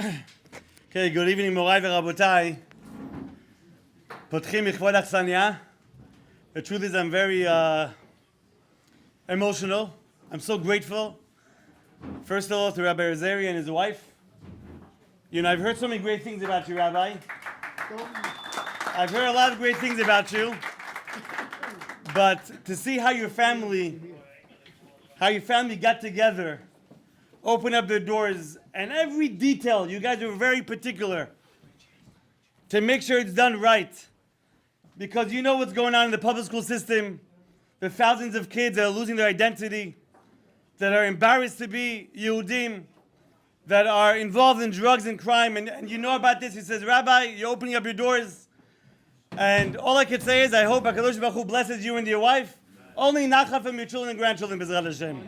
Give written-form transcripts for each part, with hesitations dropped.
Okay, good evening, Morai v'Rabotai. Potchim michvod achsanya. The truth is, I'm very emotional. I'm so grateful. First of all, to Rabbi Razeri and his wife. You know, I've heard so many great things about you, Rabbi. I've heard a lot of great things about you. But to see how your family got together, opened up their doors, and every detail, you guys were very particular to make sure it's done right. Because you know what's going on in the public school system. The thousands of kids that are losing their identity, that are embarrassed to be Yehudim, that are involved in drugs and crime. And you know about this. He says, Rabbi, you're opening up your doors. And all I can say is, I hope HaKadosh Baruch Hu blesses you and your wife. Only nacha from your children and grandchildren, B'ezrat Hashem.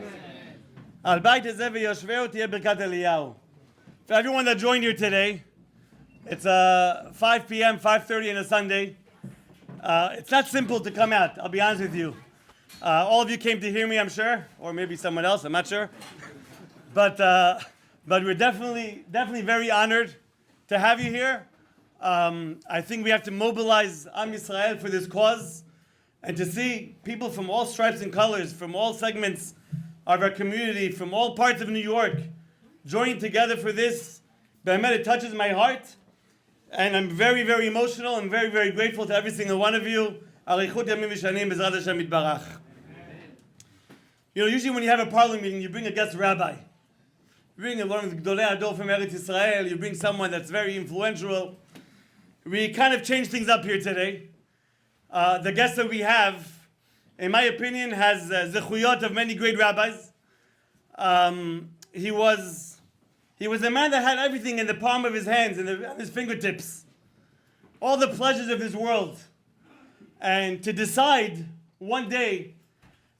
Al bayit hazeh v'yoshveo tiyeh birkat Eliyahu. For everyone that joined here today, it's 5 p.m., 5:30 on a Sunday. It's not simple to come out, I'll be honest with you. All of you came to hear me, I'm sure, or maybe someone else, I'm not sure. But we're definitely very honored to have you here. I think we have to mobilize Am Yisrael for this cause, and to see people from all stripes and colors, from all segments of our community, from all parts of New York, joining together for this. Be'emet, it touches my heart, and I'm very, very emotional and very, very grateful to every single one of you. Arichut yamim v'shanim b'ezrat Hashem yitbarach. You know, usually when you have a parliament meeting, you bring a guest rabbi. You bring one of the Gdolei Ador from Eretz Yisrael. You bring someone that's very influential. We kind of changed things up here today. The guest that we have, in my opinion, has zechuyot of many great rabbis. He was a man that had everything in the palm of his hands and his fingertips. All the pleasures of this world. And to decide one day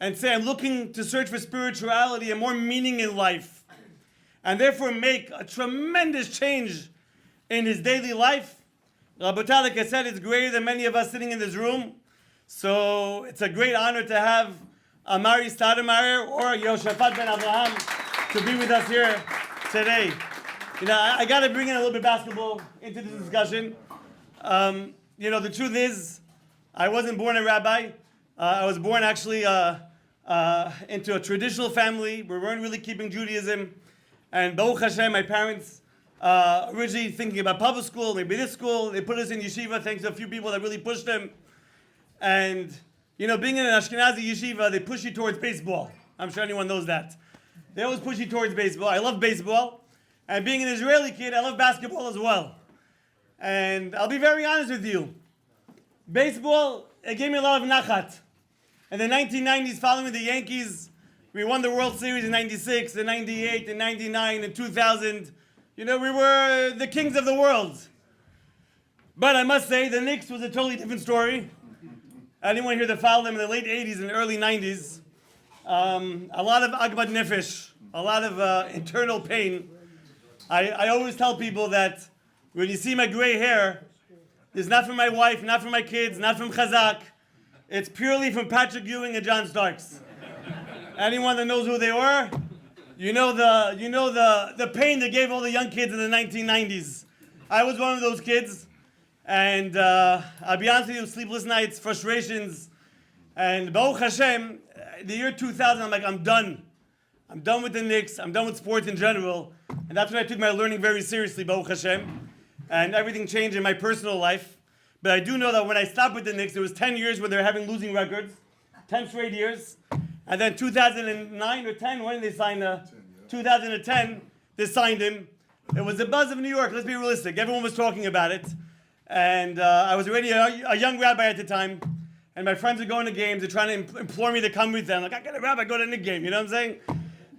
and say, I'm looking to search for spirituality and more meaning in life, and therefore make a tremendous change in his daily life. Rabotai, like I said, it's greater than many of us sitting in this room. So it's a great honor to have Amari Stademeyer or Yoshafat Ben Abraham to be with us here today. You know, I got to bring in a little bit of basketball into this discussion. You know, the truth is, I wasn't born a rabbi. I was born actually into a traditional family. We weren't really keeping Judaism. And Baruch Hashem, my parents, originally thinking about public school, maybe this school, they put us in yeshiva thanks to a few people that really pushed them. And, you know, being in an Ashkenazi yeshiva, they push you towards baseball. I'm sure anyone knows that. They always push you towards baseball. I love baseball. And being an Israeli kid, I love basketball as well. And I'll be very honest with you. Baseball, it gave me a lot of nachat. In the 1990s, following the Yankees, we won the World Series in 96, in 98, in 99, in 2000. You know, we were the kings of the world. But I must say, the Knicks was a totally different story. Anyone here that followed them in the late 80s and early 90s, a lot of agmad nefesh, a lot of internal pain. I always tell people that when you see my gray hair, it's not from my wife, not from my kids, not from Chazaq. It's purely from Patrick Ewing and John Starks. Anyone that knows who they were, you know the pain they gave all the young kids in the 1990s. I was one of those kids. And I'll be honest with you, sleepless nights, frustrations. And Baruch Hashem, the year 2000, I'm like, I'm done. I'm done with the Knicks. I'm done with sports in general. And that's when I took my learning very seriously, Baruch Hashem. And everything changed in my personal life. But I do know that when I stopped with the Knicks, it was 10 years when they were having losing records. 10 straight years. And then 2009 or 10, when did they sign 2010, they signed him. It was the buzz of New York, let's be realistic. Everyone was talking about it. And I was already a young rabbi at the time, and my friends were going to games. They're trying to implore me to come with them. Like, I got a rabbi, go to any game, you know what I'm saying?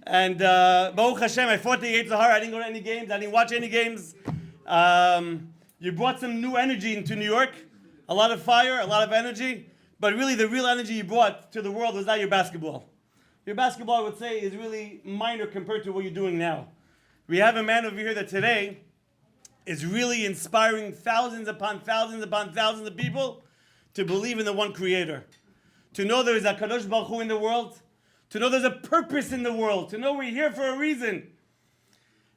And Baruch Hashem, I fought the Yetzer Hara. I didn't go to any games. I didn't watch any games. You brought some new energy into New York, a lot of fire, a lot of energy. But really, the real energy you brought to the world was not your basketball. Your basketball, I would say, is really minor compared to what you're doing now. We have a man over here that today is really inspiring thousands upon thousands upon thousands of people to believe in the one Creator. To know there is a Kadosh Baruch Hu in the world. To know there's a purpose in the world. To know we're here for a reason.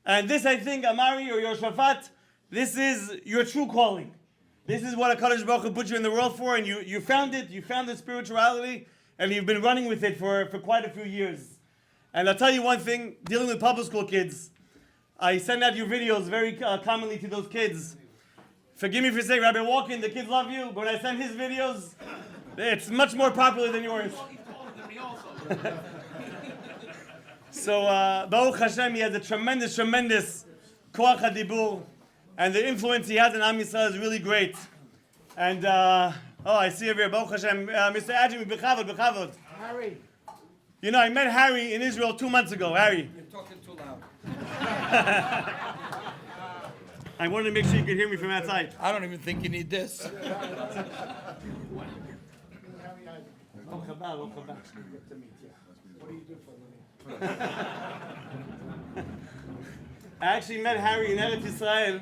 And this, I think, Amari or Yoshafat, this is your true calling. This is what HaKadosh Baruch Hu put you in the world for, and you found it. You found the spirituality, and you've been running with it for quite a few years. And I'll tell you one thing, dealing with public school kids, I send out your videos very commonly to those kids. Forgive me for saying, Rabbi Walken, the kids love you, but when I send his videos, it's much more popular than yours. So, Baruch Hashem, he has a tremendous koach hadibur, and the influence he has in Am Yisrael is really great. And, I see over here, Baruch Hashem, Mr. Adjemi, bechavod. Harry. You know, I met Harry in Israel 2 months ago. Harry. You're talking too loud. I wanted to make sure you could hear me from outside. I don't even think you need this. I actually met Harry in Eretz Yisrael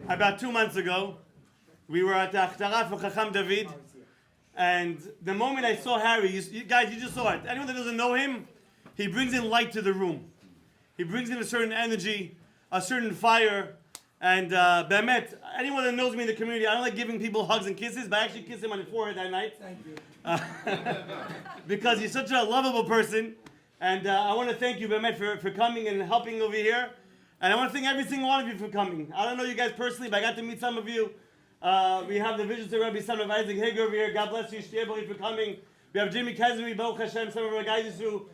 about 2 months ago. We were at the Achtara for Chacham David, and the moment I saw Harry, guys, you just saw it. Anyone that doesn't know him, he brings in light to the room. He brings in a certain energy, a certain fire, and Be'emet, anyone that knows me in the community, I don't like giving people hugs and kisses, but I actually kissed him on the forehead that night. Thank you. Because he's such a lovable person. And I want to thank you, Be'emet, for coming and helping over here. And I want to thank every single one of you for coming. I don't know you guys personally, but I got to meet some of you. We have the Visions of Rabbi Son of Isaac Hager over here. God bless you, Shtiyebeli, for coming. We have Jimmy Kezri, Baruch Hashem. Some of our guys used to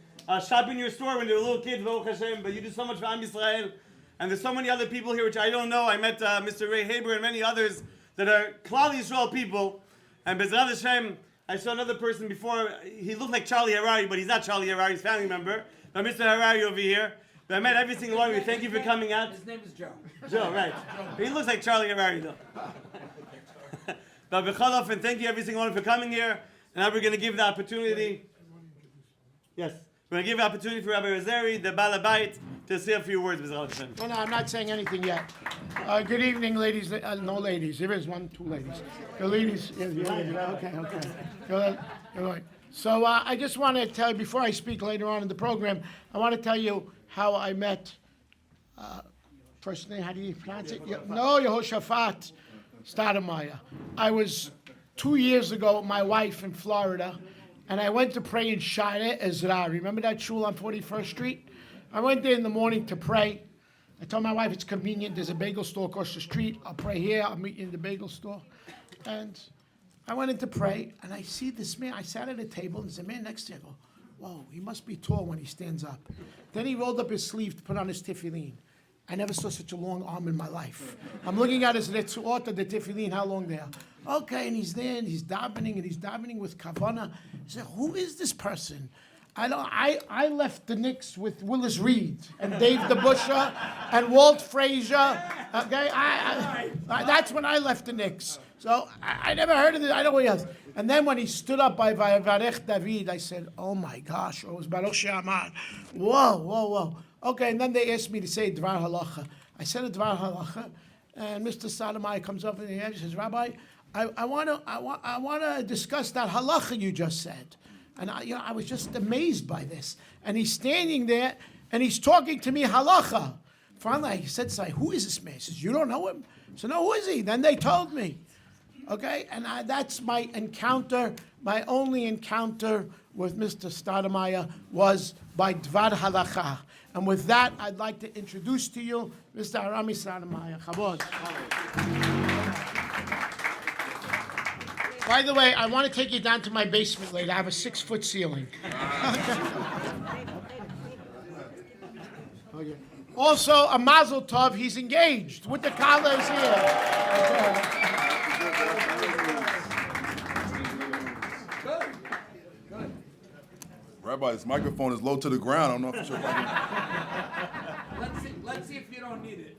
shop in your store when they were little kids, Baruch Hashem. But you do so much for Am Yisrael. And there's so many other people here which I don't know. I met Mr. Ray Haber and many others that are Klal Yisrael people. And Bezrat Hashem, I saw another person before. He looked like Charlie Harari, but he's not Charlie Harari, he's a family member. But Mr. Harari over here. But I met every single one of you. Thank you for coming out. His name is Joe. Joe, right. He looks like Charlie Harari, though. But B'chalof, and thank you every single one for coming here. And now we're going to give the opportunity. Yes. We're going to give the opportunity for Rabbi Razeri, the Balabait, to say a few words. No, I'm not saying anything yet. Good evening, ladies. No ladies. There is one, two ladies. The ladies. Okay. You're right. So I just want to tell you, before I speak later on in the program, I want to tell you how I met, first name, how do you pronounce it? Yehoshaphat Stoudemire. I was 2 years ago with my wife in Florida, and I went to pray in Shire Ezra. Remember that shul on 41st Street? I went there in the morning to pray. I told my wife it's convenient. There's a bagel store across the street. I'll pray here. I'll meet you in the bagel store. And I went in to pray, and I see this man. I sat at a table, and there's a man next to me. I go, whoa, he must be tall when he stands up. Then he rolled up his sleeve to put on his tefillin. I never saw such a long arm in my life. I'm looking at his netzuot, the tefillin, how long they are. Okay, and he's there, and he's davening with kavanah. I said, who is this person? I left the Knicks with Willis Reed and Dave DeBuscher and Walt Frazier. Okay, that's when I left the Knicks. So I never heard of it. I know who he is. And then when he stood up by Varech David, I said, oh my gosh, it was Baruch She'amar. Whoa. Okay, and then they asked me to say Dvar Halacha. I said a Dvar Halacha, and Mr. Stoudemire comes up and he says, Rabbi, I want to discuss that halacha you just said. And I was just amazed by this. And he's standing there, and he's talking to me halacha. Finally, he said, who is this man? He says, you don't know him? So no, who is he? Then they told me. Okay, and that's my encounter. My only encounter with Mr. Stoudemire was by Dvar Halacha. And with that, I'd like to introduce to you Mr. Arami Stoudemire. Chabod. By the way, I want to take you down to my basement later. I have a 6-foot ceiling. Okay. Also, a mazel tov, he's engaged with the collars here. Good. Rabbi, this microphone is low to the ground. I don't know if it's your Let's see if you don't need it.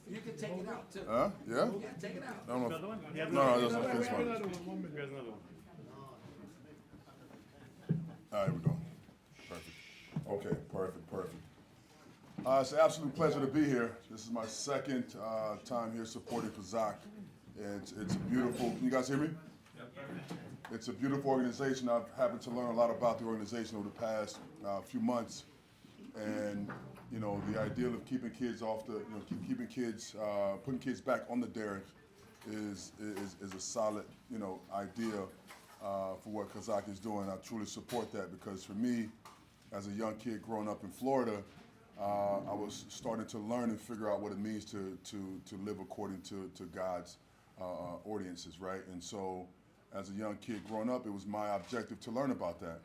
You can take it out too. Yeah? Yeah, take it out. I don't know. No, it doesn't fit this one. All right, here we go. Perfect. Okay, perfect. It's an absolute pleasure to be here. This is my second time here supporting Chazaq. It's a beautiful, can you guys hear me? It's a beautiful organization. I've happened to learn a lot about the organization over the past few months. And you know, the ideal of keeping kids off the, you know, keeping kids, putting kids back on the derrick is a solid, you know, idea for what Chazaq is doing. I truly support that because for me, as a young kid growing up in Florida, I was starting to learn and figure out what it means to live according to God's ordinances, right? And so, as a young kid growing up, it was my objective to learn about that.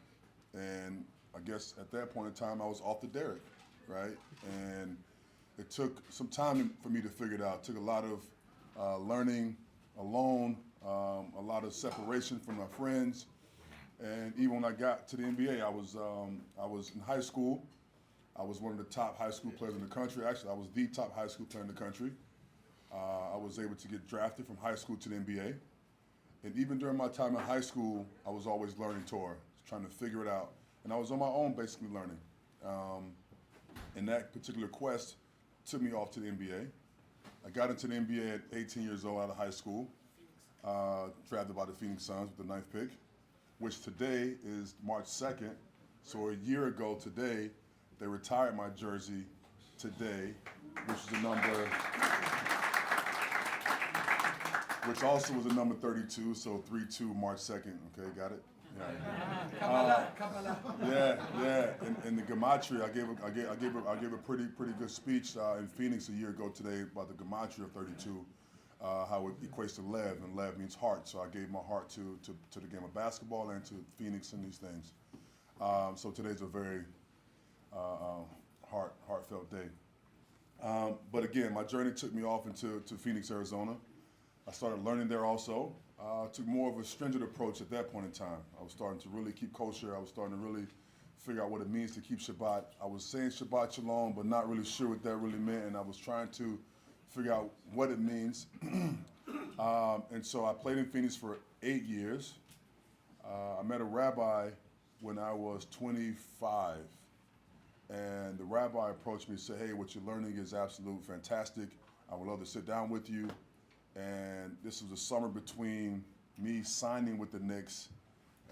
And I guess at that point in time, I was off the derrick, right? And it took some time for me to figure it out. It took a lot of learning alone, a lot of separation from my friends. And even when I got to the NBA, I was in high school. I was one of the top high school players in the country. Actually, I was the top high school player in the country. I was able to get drafted from high school to the NBA. And even during my time in high school, I was always learning Torah, trying to figure it out. And I was on my own basically learning. And that particular quest took me off to the NBA. I got into the NBA at 18 years old out of high school, drafted by the Phoenix Suns with the 9th pick, which today is March 2nd. So a year ago today, they retired my jersey today, which is a number, which also was a number 32, so 3-2 March 2nd, okay, got it? Yeah. Yeah. And the gematria, I gave a pretty good speech in Phoenix a year ago today about the gematria of 32, how it equates to Lev, and Lev means heart. So I gave my heart to the game of basketball and to Phoenix and these things. So today's a very heartfelt day. But again, my journey took me off into Phoenix, Arizona. I started learning there also. Took more of a stringent approach at that point in time. I was starting to really keep kosher. I was starting to really figure out what it means to keep Shabbat. I was saying Shabbat Shalom, but not really sure what that really meant, and I was trying to figure out what it means. And so I played in Phoenix for 8 years. I met a rabbi when I was 25, and the rabbi approached me and said, "Hey, what you're learning is absolutely fantastic. I would love to sit down with you." And this was the summer between me signing with the Knicks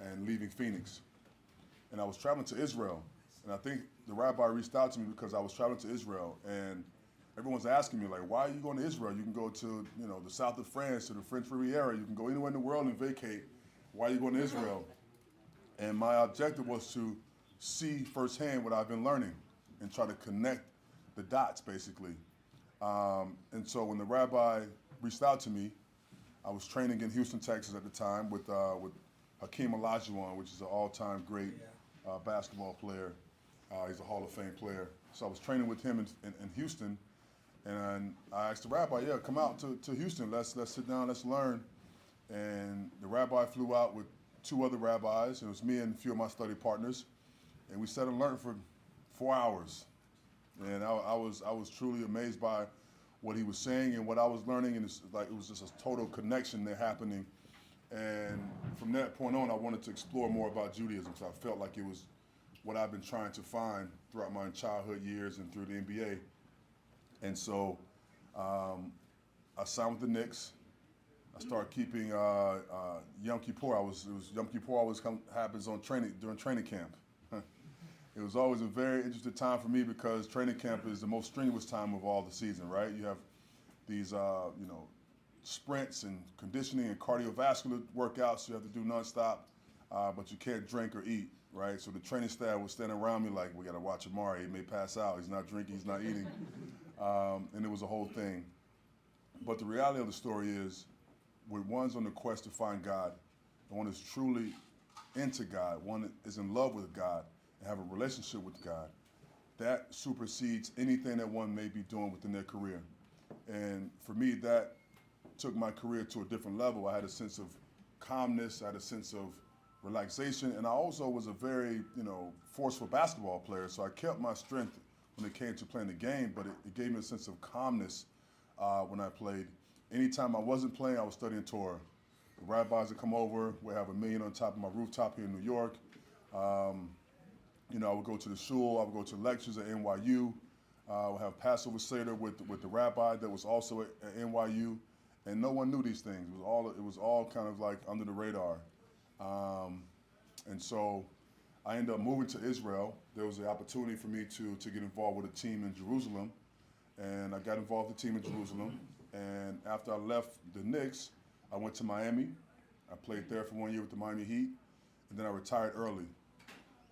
and leaving Phoenix. And I was traveling to Israel. And I think the rabbi reached out to me because I was traveling to Israel. And everyone's asking me, like, why are you going to Israel? You can go to, you know, the south of France, to the French Riviera. You can go anywhere in the world and vacate. Why are you going to Israel? And my objective was to see firsthand what I've been learning and try to connect the dots, basically. And so when the rabbi reached out to me, I was training in Houston, Texas at the time with Hakeem Olajuwon, which is an all-time great basketball player. He's a Hall of Fame player. So I was training with him in Houston, and I asked the rabbi, "Yeah, come out to Houston. Let's sit down, let's learn." And the rabbi flew out with 2 other rabbis. It was me and a few of my study partners, and we sat and learned for 4 hours. And I was truly amazed by what he was saying and what I was learning, and it was just a total connection there happening. And from that point on, I wanted to explore more about Judaism, because I felt like it was what I've been trying to find throughout my childhood years and through the NBA. And so I signed with the Knicks. I started keeping Yom Kippur. Yom Kippur always happens during training camp. It was always a very interesting time for me because training camp is the most strenuous time of all the season, right? You have these, sprints and conditioning and cardiovascular workouts you have to do nonstop, but you can't drink or eat, right? So the training staff was standing around me like, "We got to watch Amari. He may pass out. He's not drinking. He's not eating." And it was a whole thing. But the reality of the story is, when one's on the quest to find God, and one is truly into God, one is in love with God, and have a relationship with God, that supersedes anything that one may be doing within their career. And for me, that took my career to a different level. I had a sense of calmness, I had a sense of relaxation, and I also was a very, forceful basketball player, so I kept my strength when it came to playing the game, but it gave me a sense of calmness when I played. Anytime I wasn't playing, I was studying Torah. The rabbis would come over, we'd have a million on top of my rooftop here in New York. I would go to the shul, I would go to lectures at NYU. I would have Passover Seder with the rabbi that was also at NYU, and no one knew these things. It was all kind of like under the radar. And so I ended up moving to Israel. There was an opportunity for me to get involved with a team in Jerusalem, and I got involved with the team in Jerusalem. And after I left the Knicks, I went to Miami. I played there for 1 year with the Miami Heat, and then I retired early.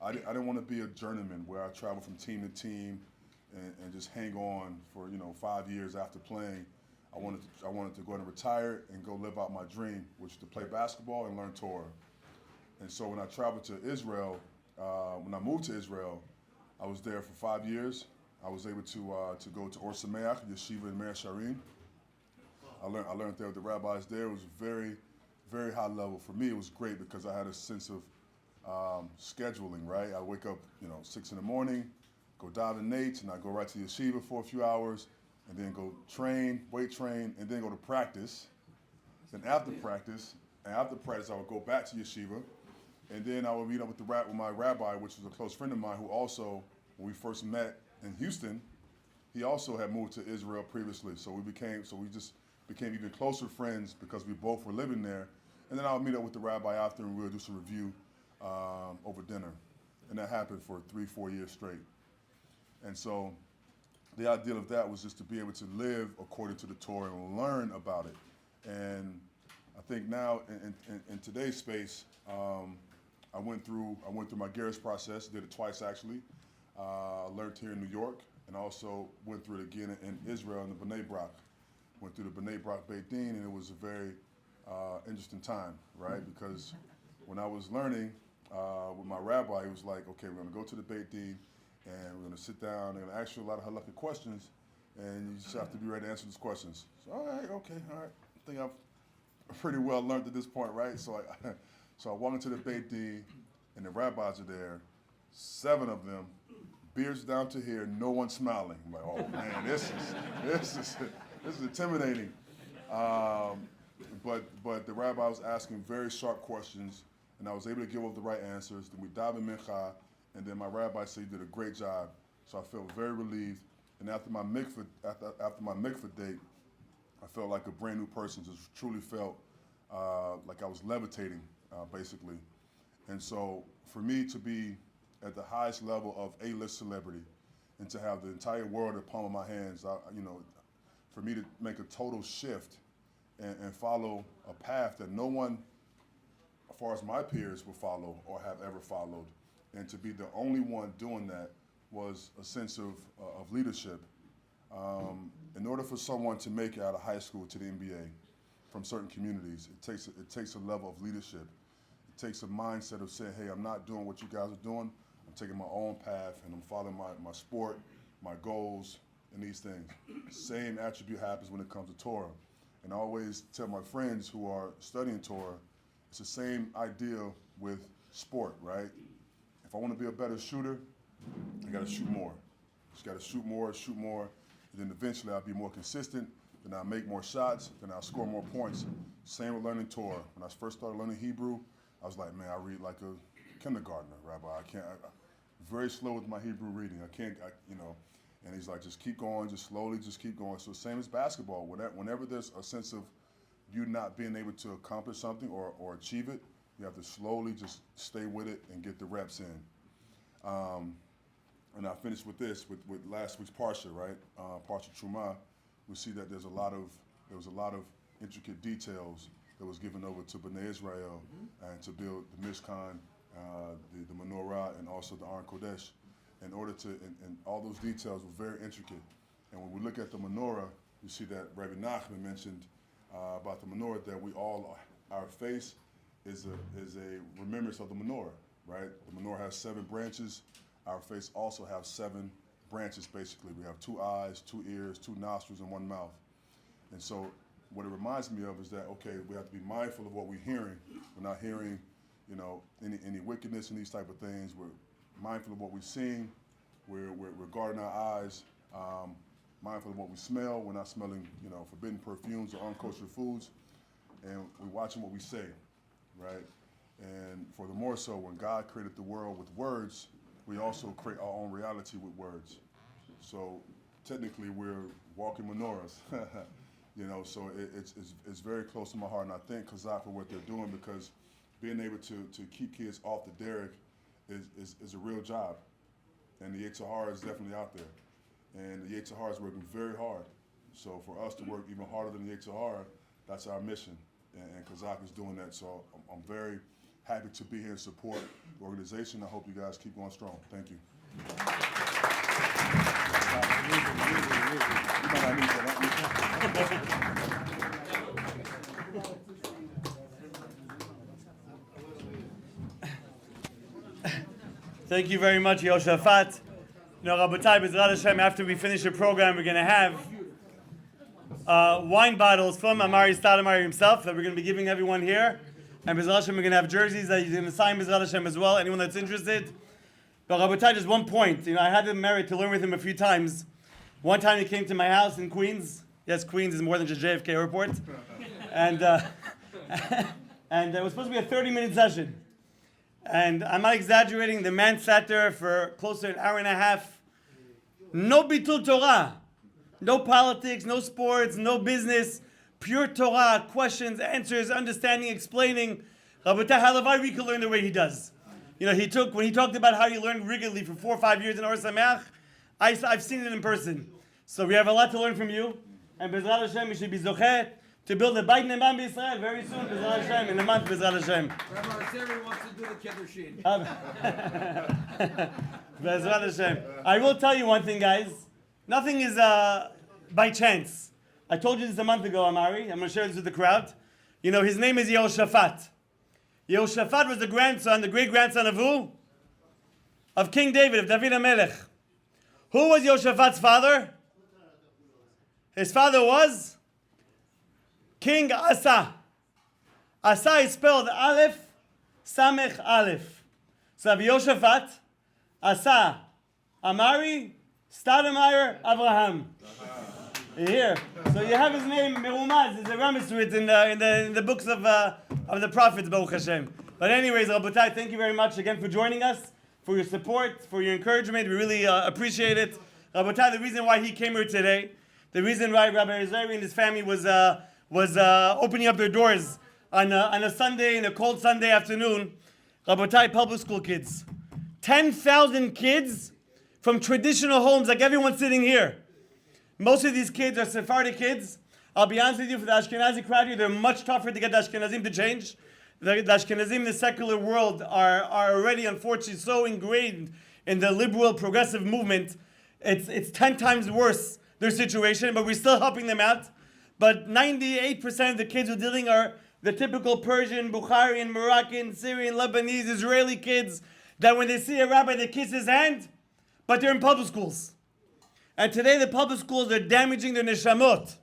I didn't want to be a journeyman where I travel from team to team and just hang on for 5 years after playing. I wanted to go ahead and retire and go live out my dream, which is to play basketball and learn Torah. And so when I traveled to Israel, when I moved to Israel, I was there for 5 years. I was able to go to Or Sameach, Yeshiva in Meir Sharim. I learned there with the rabbis there. It was very, very high level. For me, it was great because I had a sense of scheduling, right? I wake up, 6 in the morning, go dive in Nate's, and I go right to Yeshiva for a few hours, and then go weight train, and then go to practice. Then after practice, I would go back to Yeshiva, and then I would meet up with my rabbi, which was a close friend of mine, who also, when we first met in Houston, he also had moved to Israel previously. So we just became even closer friends because we both were living there. And then I would meet up with the rabbi after, and we would do some review over dinner. And that happened for 3-4 years straight. And so the ideal of that was just to be able to live according to the Torah and learn about it. And I think now in today's space, I went through my Garris process, did it twice actually. I learned here in New York, and also went through it again in Israel in the B'nai Brak. Went through the B'nai Brak Beit Din, and it was a very interesting time, right? Because when I was learning with my rabbi, he was like, okay, we're going to go to the Beit Din, and we're going to sit down, and ask you a lot of halakhic questions, and you just have to be ready to answer those questions. So, all right. I think I've pretty well learned at this point, right? So I walk into the Beit Din, and the rabbis are there, 7 of them, beards down to here, no one smiling. I'm like, oh man, this is intimidating. But the rabbi was asking very sharp questions, and I was able to give up the right answers. Then we dive in mincha, and then my rabbi said you did a great job. So I felt very relieved. And after my mikvah date, I felt like a brand new person. Just truly felt like I was levitating, basically. And so for me to be at the highest level of A-list celebrity, and to have the entire world at the palm of my hands, for me to make a total shift and follow a path that no one, as far as my peers, will follow or have ever followed, and to be the only one doing that was a sense of leadership. In order for someone to make it out of high school to the NBA from certain communities, it takes a level of leadership. It takes a mindset of saying, hey, I'm not doing what you guys are doing. I'm taking my own path, and I'm following my sport, my goals, and these things. Same attribute happens when it comes to Torah. And I always tell my friends who are studying Torah, it's the same idea with sport, right? If I want to be a better shooter, I got to shoot more. Just got to shoot more, and then eventually I'll be more consistent, then I'll make more shots, then I'll score more points. Same with learning Torah. When I first started learning Hebrew, I was like, man, I read like a kindergartner, Rabbi. I'm very slow with my Hebrew reading. And he's like, just keep going, just slowly, just keep going. So same as basketball. Whenever there's a sense of you not being able to accomplish something or achieve it, you have to slowly just stay with it and get the reps in. And I finished with this, with last week's Parsha, right? Parsha Trumah. We see that there was a lot of intricate details that was given over to Bnei Israel and to build the Mishkan, the menorah, and also the Aron Kodesh. In order to, and all those details were very intricate. And when we look at the menorah, you see that Rabbi Nachman mentioned about the menorah that our face is a remembrance of the menorah, right? The menorah has 7 branches. Our face also has 7 branches, basically. We have 2 eyes, 2 ears, 2 nostrils, and 1 mouth. And so what it reminds me of is that, okay, we have to be mindful of what we're hearing. We're not hearing, any wickedness and these type of things. We're mindful of what we're seeing. We're guarding our eyes, mindful of what we smell. We're not smelling, forbidden perfumes or unkosher foods. And we're watching what we say, right? And for the more so, when God created the world with words, we also create our own reality with words. So technically, we're walking menorahs, So it's very close to my heart, and I thank Chazaq for what they're doing, because being able to keep kids off the derrick is a real job. And the Yetzer Hara is definitely out there. And the Yetzer Hara is working very hard. So for us to work even harder than the Yetzer Hara, that's our mission. And Chazaq is doing that. So I'm very happy to be here and support the organization. I hope you guys keep going strong. Thank you. Thank you very much, Yoshafat. Now, Rabotai, B'ezrat Hashem, after we finish the program, we're going to have wine bottles from Amari Stadamari himself that we're going to be giving everyone here. And B'ezrat Hashem, we're going to have jerseys that he's going to sign B'ezrat Hashem as well, anyone that's interested. But Rabotai, just one point. I had the merit to learn with him a few times. One time he came to my house in Queens. Yes, Queens is more than just JFK Airport. And and it was supposed to be a 30-minute session. And I'm not exaggerating, the man sat there for close to an hour and a half. No bitul Torah. No politics, no sports, no business. Pure Torah, questions, answers, understanding, explaining. Rabotai, halavai we could learn the way he does. When he talked about how he learned regularly for 4 or 5 years in Or Sameach, I've seen it in person. So we have a lot to learn from you. And B'ezrat Hashem, you should be zocheh to build a Beit Ne'eman B'Yisrael very soon, B'ezrat Hashem, in the month B'ezrat Hashem. Rabbi Seri wants to do the Kiddushin. B'ezrat Hashem. I will tell you one thing, guys. Nothing is by chance. I told you this a month ago, Amari. I'm going to share this with the crowd. His name is Yehoshaphat. Yehoshaphat was the great-grandson of who? Of King David, of David HaMelech. Who was Yehoshaphat's father? His father was King Asa. Asa is spelled Aleph, Samech Aleph. So Yehoshaphat, Asa, Amari, Stademeyer, Abraham. You hear? So you have his name Merumaz. There's a remiss to it in the books of the prophets, Baruch Hashem. But anyways, Rabotai, thank you very much again for joining us, for your support, for your encouragement. We really appreciate it. Rabotai, the reason why he came here today, the reason why Rabbi Zeri and his family was opening up their doors on a Sunday, in a cold Sunday afternoon, Rabotai, public school kids. 10,000 kids from traditional homes like everyone sitting here. Most of these kids are Sephardic kids. I'll be honest with you, for the Ashkenazi crowd here, they're much tougher to get the Ashkenazim to change. The Ashkenazim in the secular world are already, unfortunately, so ingrained in the liberal progressive movement. It's 10 times worse, their situation, but we're still helping them out. But 98% of the kids we're dealing are the typical Persian, Bukharian, Moroccan, Syrian, Lebanese, Israeli kids that when they see a rabbi, they kiss his hand, but they're in public schools. And today the public schools are damaging their neshamot.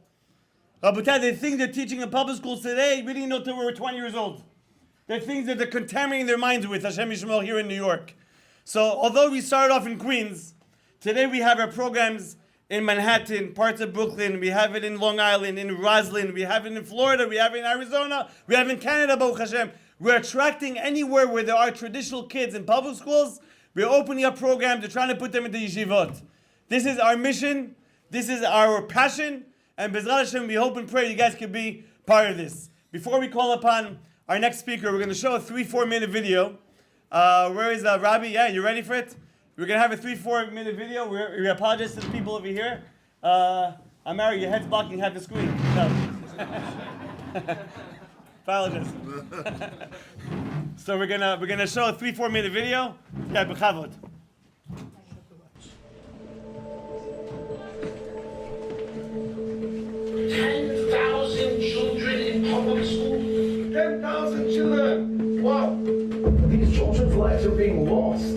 Rabotai, the things they're teaching in public schools today, we didn't know until we were 20 years old. They're things that they're contaminating their minds with, Hashem Yishmael, here in New York. So although we started off in Queens, today we have our programs in Manhattan, parts of Brooklyn, we have it in Long Island, in Roslyn, we have it in Florida, we have it in Arizona, we have it in Canada, Baruch Hashem. We're attracting anywhere where there are traditional kids in public schools. We're opening up programs, they're trying to put them into yeshivot. This is our mission, this is our passion, and B'ezrat Hashem, we hope and pray you guys can be part of this. Before we call upon our next speaker, we're going to show a 3-4 minute video. Where is Rabbi? Yeah, you ready for it? We're going to have a 3-4 minute video. We apologize to the people over here. Amari, your head's blocking half the screen. No. Apologize. So we're gonna show a 3-4 minute video. Yeah, b'chavod. 10,000 children in public school. 10,000 children. Wow. These children's lives are being lost.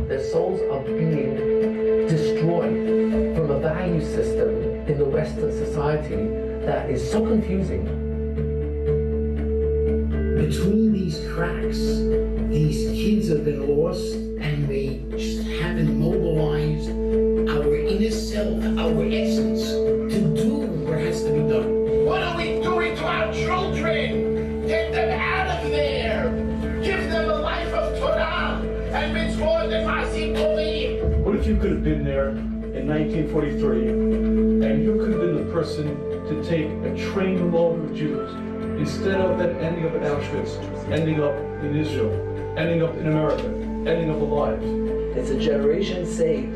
Their souls are being destroyed from a value system in the Western society that is so confusing. Between these cracks, these kids have been lost and they just haven't mobilized our inner self, our essence, to do what has to be done. What are we doing to our children? Get them out of there. Give them a life of Torah and mitzvot and masim tovim. What if you could have been there in 1943 and you could have been the person to take a trainload of Jews instead of them ending up at Auschwitz, ending up in Israel, ending up in America, ending up alive. It's a generation saved.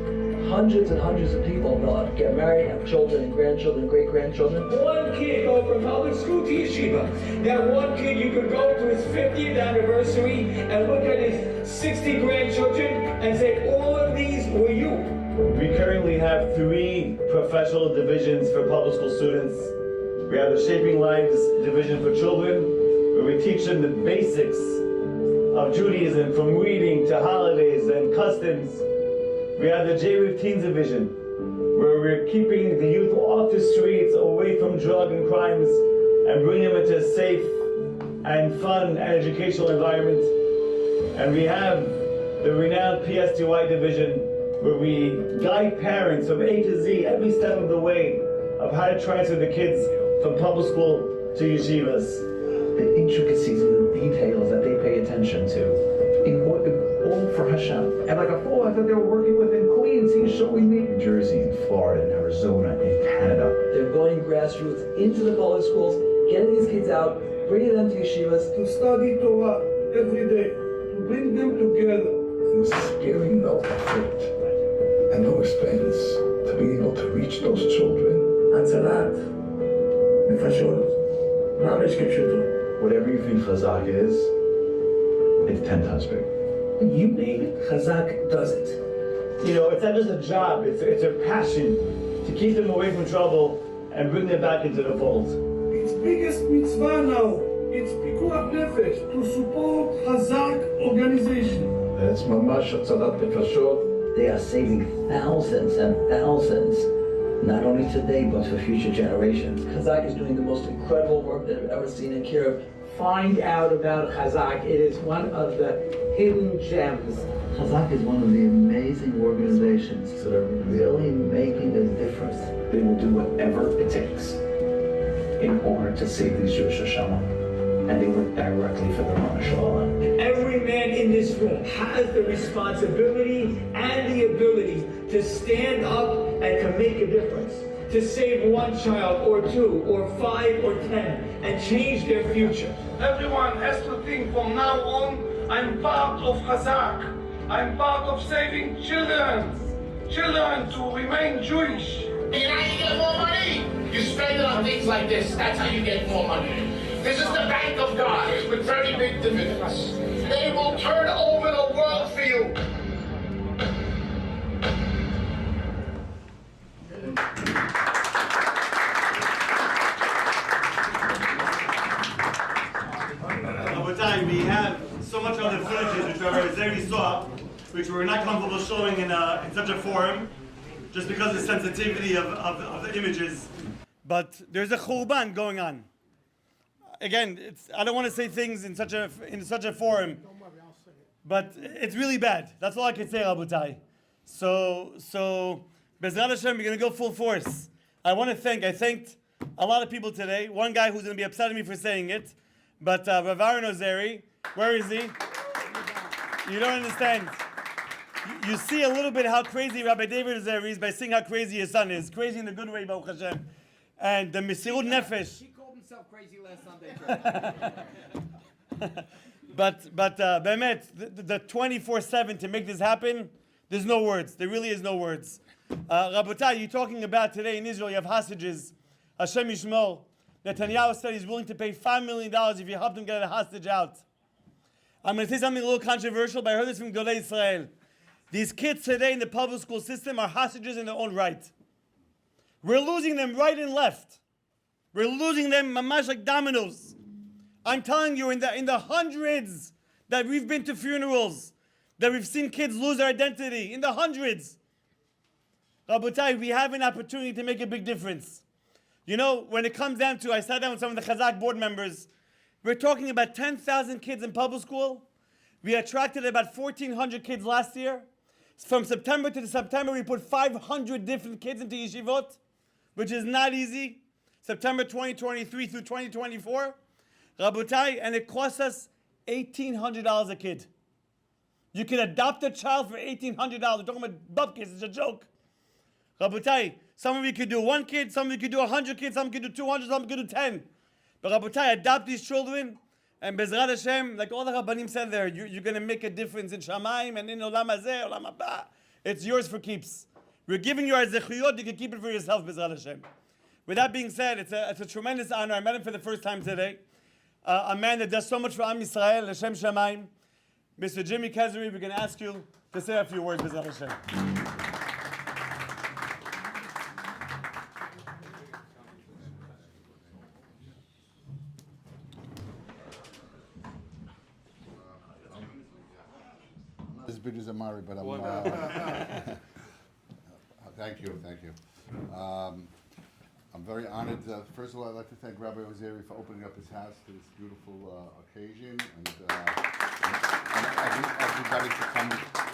Hundreds and hundreds of people will get married, have children and grandchildren, great-grandchildren. One kid go from public school to yeshiva. That one kid, you could go to his 50th anniversary and look at his 60 grandchildren and say, all of these were you. We currently have 3 professional divisions for public school students. We have the Shaping Lives division for children, where we teach them the basics of Judaism, from reading to holidays and customs. We have the J-Reef Teens division, where we're keeping the youth off the streets, away from drug and crimes, and bringing them into a safe and fun and educational environment. And we have the renowned PSTY division, where we guide parents from A to Z every step of the way of how to transfer the kids from public school to yeshivas. The intricacies and the details that they pay attention to. All for Hashem. And like a fool, I thought they were working with in Queens. He's showing me in Jersey, in Florida, in Arizona, in Canada. They're going grassroots into the public schools, getting these kids out, bringing them to yeshivas. To study Torah every day, to bring them together. And sparing no effort and no expense to be able to reach those children. Hatzalat, nefashot, mamish kipshuto. Whatever you think Chazaq is, it's 10 times bigger. You name it, Chazaq does it. You know, it's not just a job, it's a passion to keep them away from trouble and bring them back into the fold. Its biggest mitzvah now, it's pikuach nefesh, to support Chazaq organization. It's mamash hatzalat nefashot. They are saving thousands and thousands, not only today, but for future generations. Chazaq is doing the most incredible work that I've ever seen in Kiev. Find out about Chazaq. It is one of the hidden gems. Chazaq is one of the amazing organizations that are really making a difference. They will do whatever it takes in order to save these Jewish Hashem. And they work directly for the Rana Shalom. Every man in this room has the responsibility and the ability to stand up and to make a difference. To save one child or 2 or 5 or 10 and change their future. Everyone has to think from now on, I'm part of Chazaq. I'm part of saving children to remain Jewish. And how you get more money? You spend it on things like this. That's how you get more money. This is the bank of God with very big dividends. They will turn over the world for you. We have so much other footages which we already saw, which we're not comfortable showing in such a forum, just because of the sensitivity of the images. But there's a churban going on. Again, I don't want to say things in such a forum, but it's really bad. That's all I can say, Rabotai. So Bezrat Hashem, we're going to go full force. I thanked a lot of people today. One guy who's going to be upset at me for saying it, but Rav Aaron Ozeri, where is he? You don't understand. You see a little bit how crazy Rabbi David Ozeri is by seeing how crazy his son is. Crazy in the good way, Baruch Hashem. And the Mesirut Nefesh. He called himself crazy last Sunday. But Bemet, the 24/7 to make this happen, there's no words. There really is no words. Rabotai, you're talking about today in Israel, you have hostages. Hashem Yishmor. Netanyahu said he's willing to pay $5 million if you help him get a hostage out. I'm going to say something a little controversial, but I heard this from Gedolei Israel. These kids today in the public school system are hostages in their own right. We're losing them right and left. We're losing them mamash like dominoes. I'm telling you, in the hundreds that we've been to funerals, that we've seen kids lose their identity, in the hundreds. Rabotai, we have an opportunity to make a big difference. You know, when it comes down to, I sat down with some of the Chazaq board members, we're talking about 10,000 kids in public school. We attracted about 1,400 kids last year. From September to September, we put 500 different kids into yeshivot, which is not easy. September 2023 through 2024. Rabotai, and it costs us $1,800 a kid. You can adopt a child for $1,800. We're talking about bupkis, it's a joke. Rabotai, some of you could do 1 kid, some of you could do 100 kids, some could do 200, some could do 10. But Rabotai, adopt these children And Bezrat Hashem, like all the Rabbanim said there, you're going to make a difference in Shamayim and in Olam Hazeh, Olam Haba. It's yours for keeps. We're giving you our zechuyot, you can keep it for yourself, Bezrat Hashem. With that being said, it's a tremendous honor. I met him for the first time today. A man that does so much for Am Yisrael, Hashem Shamayim. Mr. Jimmy Kezeri, we're going to ask you to say a few words, Bezrat Hashem. As big as Amari, but I'm. Thank you. I'm very honored. First of all, I'd like to thank Rabbi Ozeri for opening up his house to this beautiful occasion, and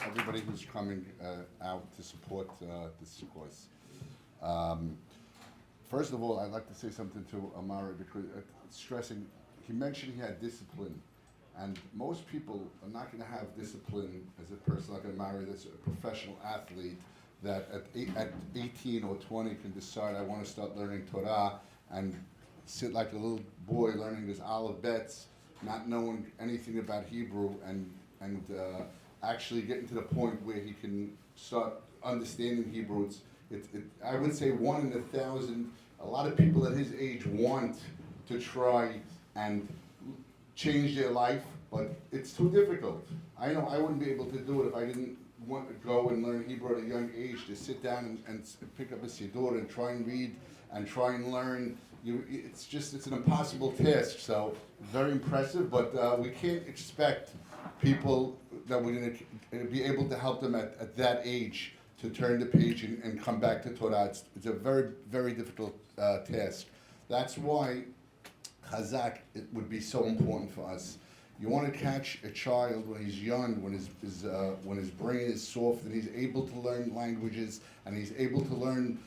everybody who's coming out to support this cause. First of all, I'd like to say something to Amari because stressing. He mentioned he had discipline. And most people are not going to have discipline as a person like Amari that's a professional athlete that at 18 or 20 can decide I want to start learning Torah and sit like a little boy learning his Aleph Bets, not knowing anything about Hebrew and actually getting to the point where he can start understanding Hebrew. I would say 1 in 1,000. A lot of people at his age want to try and change their life, but it's too difficult. I know I wouldn't be able to do it if I didn't want to go and learn Hebrew at a young age, to sit down and pick up a siddur and try and read and try and learn. It's an impossible task, so very impressive, but we can't expect people that we're going to be able to help them at that age to turn the page and come back to Torah. It's a very, very difficult task. That's why Chazaq, it would be so important for us. You want to catch a child when he's young, when his brain is soft, and he's able to learn languages, and he's able to learn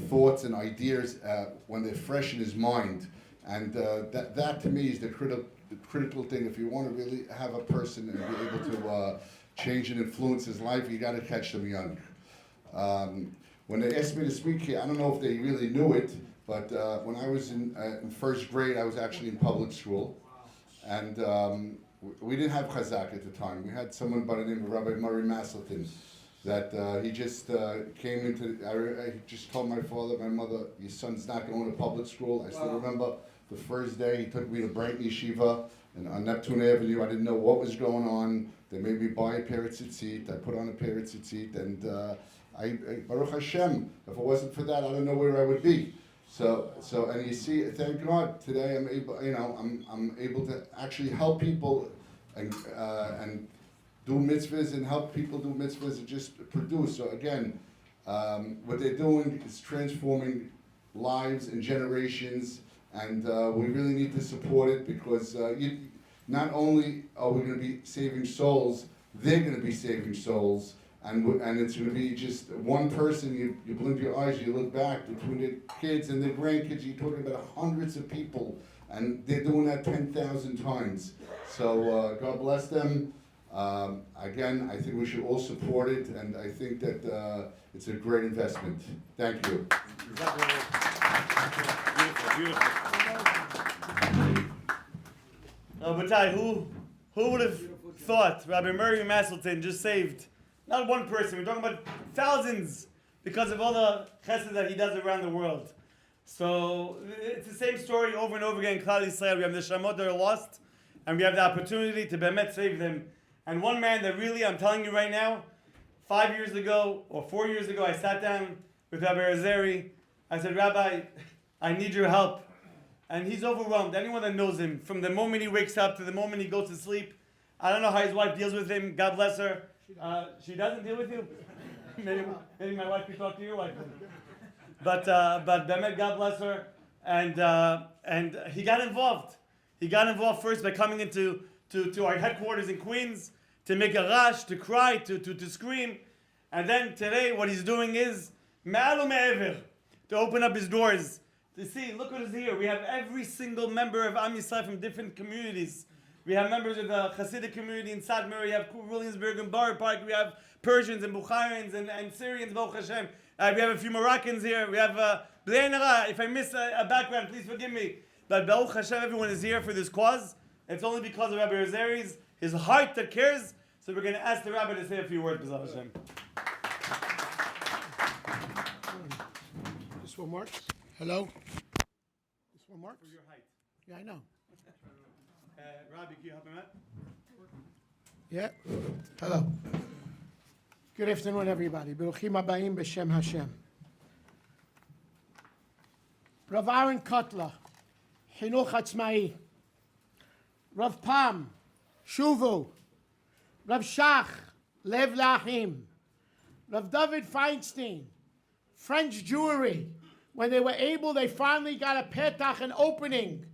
thoughts and ideas when they're fresh in his mind. And that to me is the critical thing. If you want to really have a person and be able to change and influence his life, you got to catch them young. When they asked me to speak here, I don't know if they really knew it, but when I was in first grade, I was actually in public school. And we didn't have Chazaq at the time. We had someone by the name of Rabbi Murray Maselton that he just came into, I just told my father, my mother, your son's not going to public school. I still remember the first day he took me to Brighton Yeshiva and on Neptune Avenue. I didn't know what was going on. They made me buy a pair of tzitzit. I put on a pair of tzitzit, and Baruch Hashem, if it wasn't for that, I don't know where I would be. So, and you see, thank God, today I'm able to actually help people and do mitzvahs and help people do mitzvahs and just produce. So again, what they're doing is transforming lives and generations, and we really need to support it because not only are we going to be saving souls, they're going to be saving souls. And it's going to be just one person, you blink your eyes, you look back, between the kids and the grandkids, you're talking about hundreds of people, and they're doing that 10,000 times. So God bless them. Again, I think we should all support it, and I think that it's a great investment. Thank you. Beautiful. Batai, who would have thought Rabbi Murray Maselton just saved not one person, we're talking about thousands because of all the chesed that he does around the world. So it's the same story over and over again in Klal Yisrael. We have the shamot that are lost, and we have the opportunity to bemet save them. And one man that really, I'm telling you right now, 5 years ago or 4 years ago, I sat down with Rabbi Ozeri. I said, Rabbi, I need your help. And he's overwhelmed. Anyone that knows him, from the moment he wakes up to the moment he goes to sleep, I don't know how his wife deals with him. God bless her. She doesn't deal with you? maybe my wife could talk to your wife. But Bemet, God bless her. And he got involved. He got involved first by coming into our headquarters in Queens to make a rush, to cry, to scream. And then today what he's doing is ma'al u'me'ever, to open up his doors. To see, look what is here. We have every single member of Am Yisrael from different communities. We have members of the Hasidic community in Sadmer. We have Williamsburg and Borough Park. We have Persians and Bukhaarians and Syrians, Baruch Hashem. We have a few Moroccans here. We have B'nai Nara. If I miss a background, please forgive me. But Baruch Hashem, everyone is here for this cause. It's only because of Rabbi Azari's, his heart that cares. So we're going to ask the rabbi to say a few words, B'ezras Hashem. This one works? Hello? This one works? For your height. Yeah, I know. Rabbi, can you help him out? Yeah? Hello. Good afternoon, everybody. Baruchim Abayim B'Shem Hashem. Rav Aaron Kotler, Chinuch Atzmai. Rav Pam, Shuvu. Rav Shach, Lev Lachim. Rav David Feinstein, French Jewry. When they were able, they finally got a petach, an opening,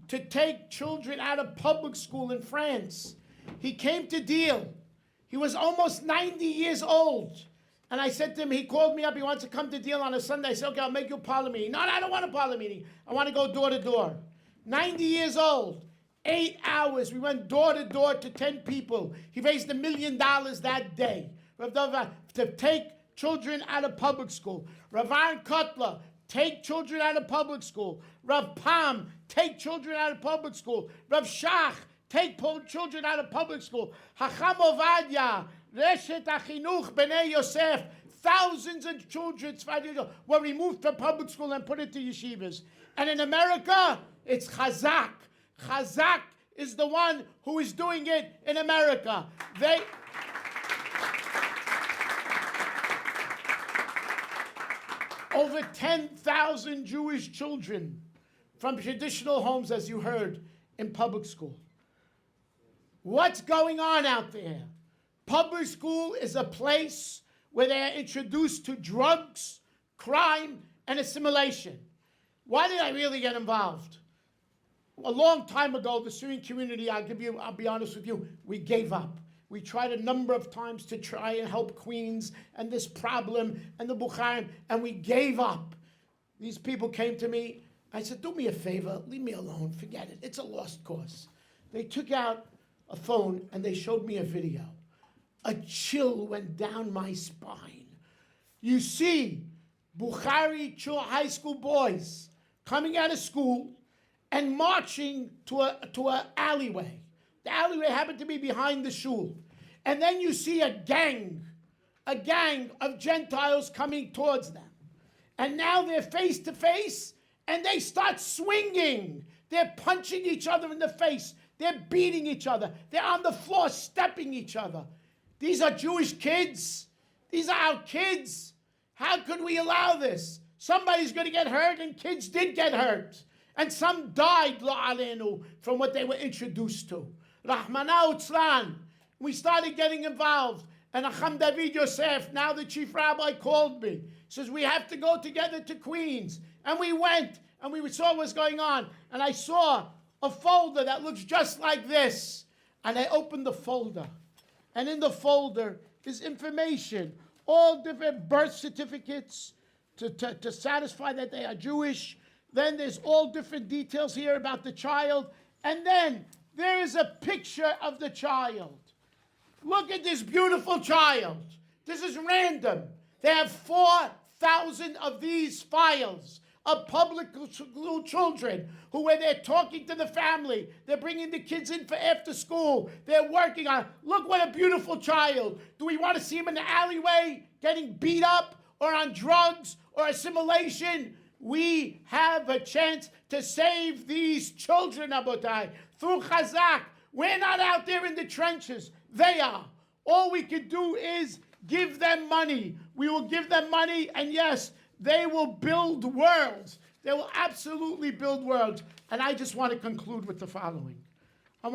to take children out of public school in France. He came to deal. He was almost 90 years old. And I said to him, he called me up, he wants to come to deal on a Sunday. I said, okay, I'll make you a parlor meeting. No, I don't want a parlor meeting. I want to go door to door. 90 years old, 8 hours. We went door to door to 10 people. He raised $1 million that day to take children out of public school. Rav Aaron Kotler, take children out of public school. Rav Pam, take children out of public school. Rav Shach, take children out of public school. Hacham Ovadia, Reshet HaChinuch B'nai Yosef, thousands of children were removed from public school and put into yeshivas. And in America, it's Chazaq. Chazaq is the one who is doing it in America. Over 10,000 Jewish children from traditional homes, as you heard, in public school. What's going on out there? Public school is a place where they are introduced to drugs, crime, and assimilation. Why did I really get involved? A long time ago, the Syrian community, I'll be honest with you, we gave up. We tried a number of times to try and help Queens and this problem and the Bukharim, and we gave up. These people came to me. I said, do me a favor, leave me alone, forget it. It's a lost cause. They took out a phone and they showed me a video. A chill went down my spine. You see Bukhari high school boys coming out of school and marching to a alleyway. The alleyway happened to be behind the shul. And then you see a gang of Gentiles coming towards them. And now they're face to face and they start swinging. They're punching each other in the face. They're beating each other. They're on the floor stepping each other. These are Jewish kids. These are our kids. How could we allow this? Somebody's going to get hurt, and kids did get hurt. And some died, lo alenu, from what they were introduced to. Rahmana utzlan. We started getting involved. And Acham David Yosef, now the chief rabbi, called me. Says, we have to go together to Queens. And we went, and we saw what was going on. And I saw a folder that looks just like this. And I opened the folder. And in the folder is information, all different birth certificates to satisfy that they are Jewish. Then there's all different details here about the child. And then there is a picture of the child. Look at this beautiful child. This is random. They have 4,000 of these files of public school children who, when they're talking to the family, they're bringing the kids in for after school, they're working on, look what a beautiful child. Do we want to see him in the alleyway getting beat up or on drugs or assimilation? We have a chance to save these children, Abotai, through Chazaq. We're not out there in the trenches. They are. All we can do is give them money. We will give them money, and yes, they will build worlds. They will absolutely build worlds. And I just want to conclude with the following. I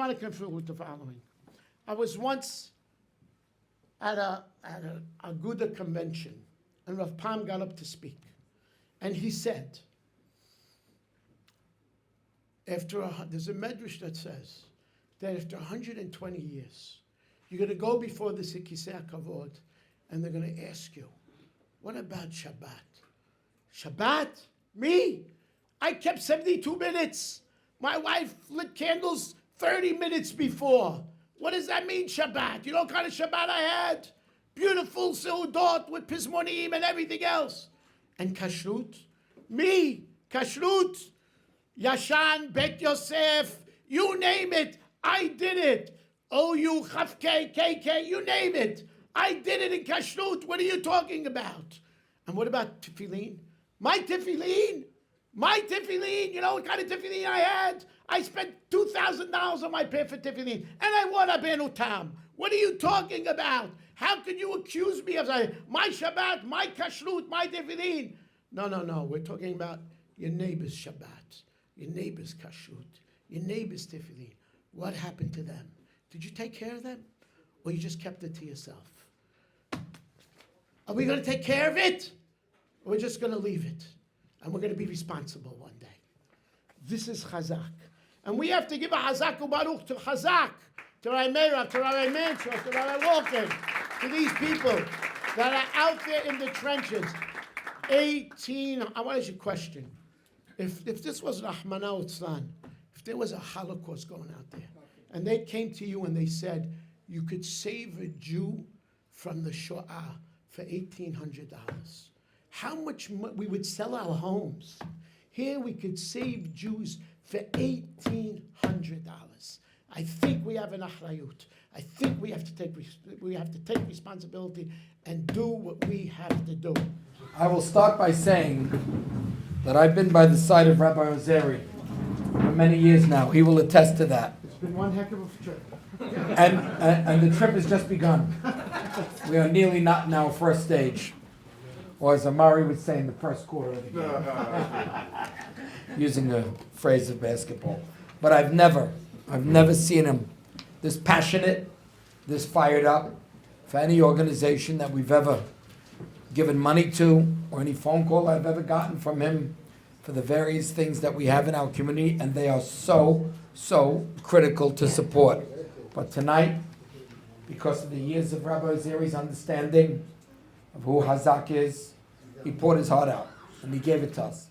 was once at a Aguda convention, and Rav Pam got up to speak. And he said, there's a medrash that says that after 120 years, you're going to go before the Sikisei HaKavod, and they're going to ask you, what about Shabbat? Shabbat? Me? I kept 72 minutes. My wife lit candles 30 minutes before. What does that mean, Shabbat? You know what kind of Shabbat I had? Beautiful seudot with pismonim and everything else. And kashrut? Me? Kashrut? Yashan, Bet Yosef, you name it. I did it. OU, Chafke, KK, you name it. I did it in Kashrut. What are you talking about? And what about tefillin? My tefillin? My tefillin, you know what kind of tefillin I had? I spent $2,000 on my pair for tefillin, and I wore Rabbeinu Tam. What are you talking about? How can you accuse me of saying, my Shabbat, my Kashrut, my tefillin? No. We're talking about your neighbor's Shabbat, your neighbor's Kashrut, your neighbor's tefillin. What happened to them? Did you take care of them? Or you just kept it to yourself? Are we going to take care of it? Or we're just going to leave it? And we're going to be responsible one day. This is Chazaq. And we have to give a Chazaq u'baruch to Chazaq, to Rabbi Meirav, to Rabbi Mansur, to Rabbi Walker, to these people that are out there in the trenches. I want to ask you a question. If this was Rahmana Utzlan, if there was a Holocaust going out there, and they came to you and they said, you could save a Jew from the Shoah for $1,800. How much we would sell our homes. Here we could save Jews for $1,800. I think we have an achrayut. I think we have to take responsibility and do what we have to do. I will start by saying that I've been by the side of Rabbi Ozeri for many years now. He will attest to that. It's been one heck of a trip. And the trip has just begun. We are nearly not in our first stage. Or as Amari would say, in the first quarter of the game. Using a phrase of basketball. But I've never seen him this passionate, this fired up for any organization that we've ever given money to, or any phone call I've ever gotten from him for the various things that we have in our community, and they are so critical to support. But tonight, because of the years of Rabbi Zeri's understanding of who Chazaq is, he poured his heart out, and he gave it to us.